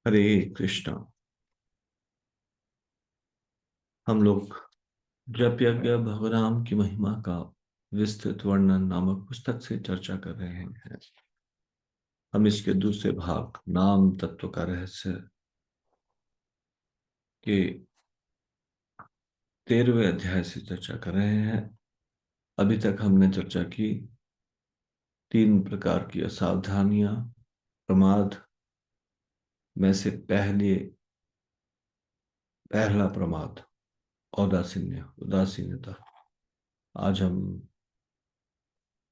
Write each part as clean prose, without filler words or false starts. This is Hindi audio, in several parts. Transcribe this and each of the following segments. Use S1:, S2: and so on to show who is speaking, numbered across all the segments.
S1: हरे कृष्णा। हम लोग जप यज्ञ भगवान की महिमा का विस्तृत वर्णन नामक पुस्तक से चर्चा कर रहे हैं। हम इसके दूसरे भाग नाम तत्व का रहस्य के 13वें अध्याय से चर्चा कर रहे हैं। अभी तक हमने चर्चा की तीन प्रकार की असावधानियां, प्रमाद में से पहला प्रमाद उदासीनता। आज हम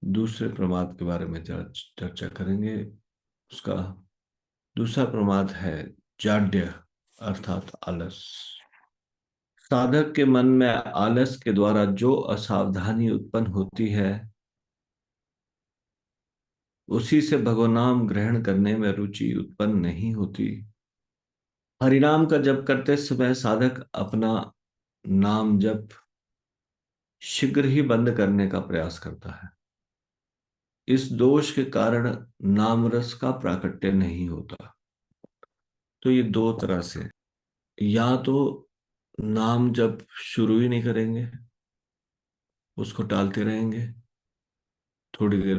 S1: दूसरे प्रमाद के बारे में चर्चा करेंगे। उसका दूसरा प्रमाद है जाड्य, अर्थात आलस। साधक के मन में आलस के द्वारा जो असावधानी उत्पन्न होती है, उसी से भगवनाम ग्रहण करने में रुचि उत्पन्न नहीं होती। हरिनाम का जप करते समय साधक अपना नाम जप शीघ्र ही बंद करने का प्रयास करता है। इस दोष के कारण नाम रस का प्राकट्य नहीं होता। तो ये दो तरह से, या तो नाम जब शुरू ही नहीं करेंगे, उसको टालते रहेंगे, थोड़ी देर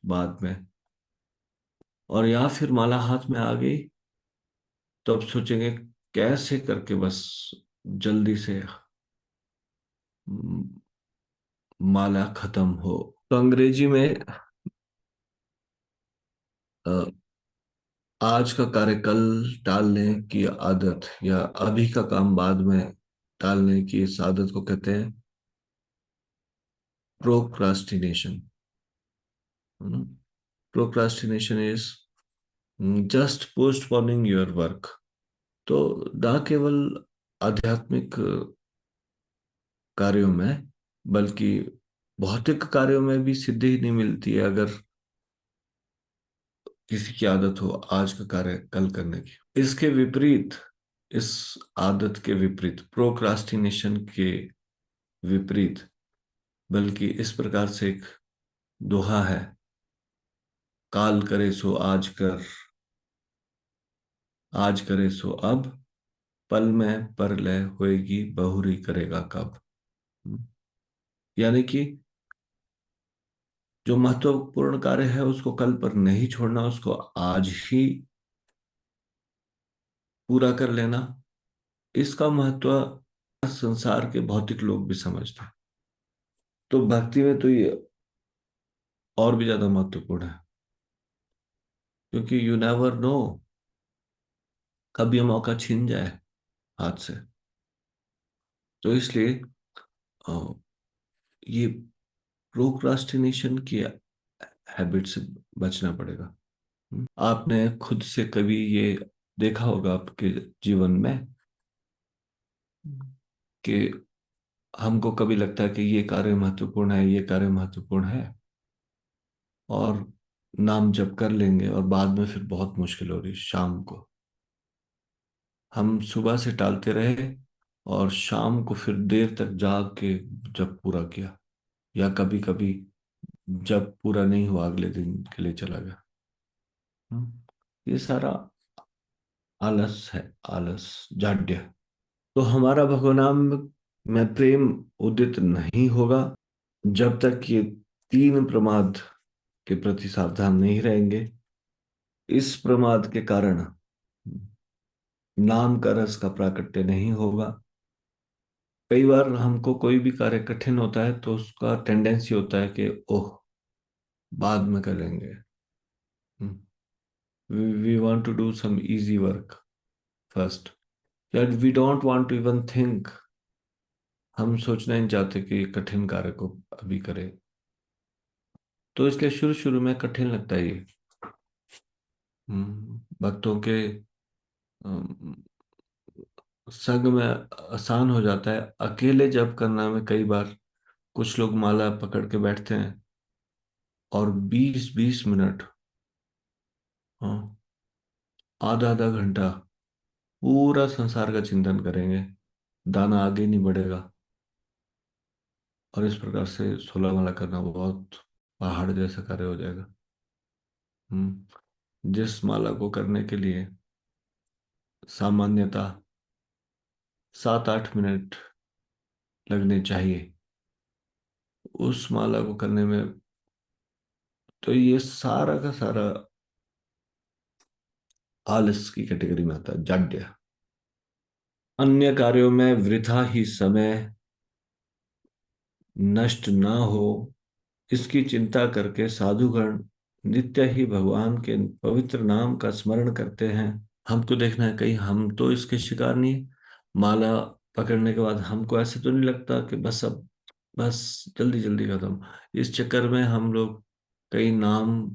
S1: बाद में, और या फिर माला हाथ में आ गई तो अब सोचेंगे कैसे करके बस जल्दी से माला खत्म हो। तो अंग्रेजी में अ, आज का कार्य कल टालने की आदत या अभी का काम बाद में टालने की इस आदत को कहते हैं procrastination. Procrastination is just postponing your work. तो ना केवल आध्यात्मिक कार्यों में, बल्कि भौतिक कार्यों में भी सिद्धि नहीं मिलती है अगर किसी की आदत हो आज का कार्य कल करने की। इसके विपरीत, इस आदत के विपरीत, प्रोक्रास्टिनेशन के विपरीत, बल्कि इस प्रकार से एक दोहा है, काल करे सो आज कर, आज करे सो अब, पल में पर लय होएगी, बहुरी करेगा कब। यानी कि जो महत्वपूर्ण कार्य है उसको कल पर नहीं छोड़ना, उसको आज ही पूरा कर लेना। इसका महत्व संसार के भौतिक लोग भी समझते हैं। तो भक्ति में तो ये और भी ज्यादा महत्वपूर्ण है, क्योंकि यू नेवर नो, कब ये मौका छिन जाए हाथ से। तो इसलिए अ, ये प्रोक्रास्टिनेशन की हैबिट से बचना पड़ेगा। आपने खुद से कभी ये देखा होगा आपके जीवन में कि हमको कभी लगता है कि ये कार्य महत्वपूर्ण है, ये कार्य महत्वपूर्ण है, और नाम जप कर लेंगे और बाद में फिर बहुत मुश्किल हो रही शाम को। हम सुबह से टालते रहे और शाम को फिर देर तक जाग के जब पूरा किया, या कभी कभी जब पूरा नहीं हुआ अगले दिन के लिए चला गया। ये सारा आलस है, आलस, जाड्य। तो हमारा भगवान में प्रेम उदित नहीं होगा जब तक ये तीन प्रमाद के प्रति सावधान नहीं रहेंगे। इस प्रमाद के कारण नाम का रस का प्राकट्य नहीं होगा। कई बार हमको कोई भी कार्य कठिन होता है तो उसका टेंडेंसी होता है कि ओह, बाद में करेंगे। We want to do some easy work first, that we don't want to even think. हम सोचना ही नहीं चाहते कि कठिन कार्य को अभी करें। तो इसलिए शुरू शुरू में कठिन लगता है ये। भक्तों के अम, संग में आसान हो जाता है, अकेले जप करना में कई बार कुछ लोग माला पकड़ के बैठते हैं और 20-20 मिनट, हाँ, आधा आधा घंटा पूरा संसार का चिंतन करेंगे, दाना आगे नहीं बढ़ेगा। और इस प्रकार से 16 माला करना बहुत पहाड़ जैसा कार्य हो जाएगा। जिस माला को करने के लिए सामान्यतः 7-8 मिनट लगने चाहिए उस माला को करने में। तो ये सारा का सारा आलस की कैटेगरी में आता है, जाड्य। अन्य कार्यों में वृथा ही समय नष्ट ना हो, इसकी चिंता करके साधुगण नित्य ही भगवान के पवित्र नाम का स्मरण करते हैं। हमको देखना है कहीं हम तो इसके शिकार नहीं। माला पकड़ने के बाद हमको ऐसे तो नहीं लगता कि बस अब, बस जल्दी जल्दी खत्म। इस चक्कर में हम लोग कई नाम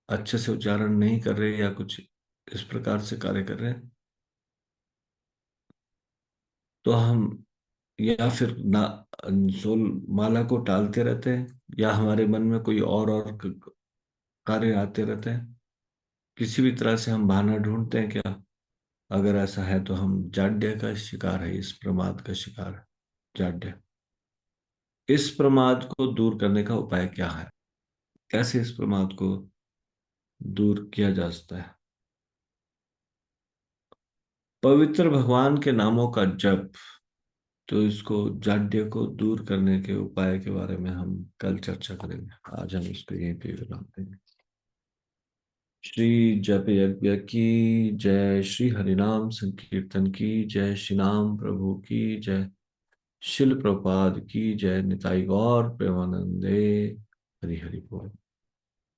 S1: अच्छे से उच्चारण नहीं कर रहे या कुछ इस प्रकार से कार्य कर रहे हैं, तो हम या फिर ना सोल माला को टालते रहते हैं, या हमारे मन में कोई और कार्य आते रहते हैं। किसी भी तरह से हम बहाना ढूंढते हैं क्या? अगर ऐसा है तो हम जाड्य का शिकार है, इस प्रमाद का शिकार है, जाड्य। इस प्रमाद को दूर करने का उपाय क्या है? कैसे इस प्रमाद को दूर किया जा सकता है? पवित्र भगवान के नामों का जप। तो इसको, जाड्य को दूर करने के उपाय के बारे में हम कल चर्चा करेंगे। आज हम इसको यहीं पे विराम देंगे। श्री जप यज्ञ की जय, श्री हरिनाम संकीर्तन की जय, श्री नाम प्रभु की जय, शिल प्रभुपाद की जय, निताई गौर प्रेमानंदे। हरि हरि बोल।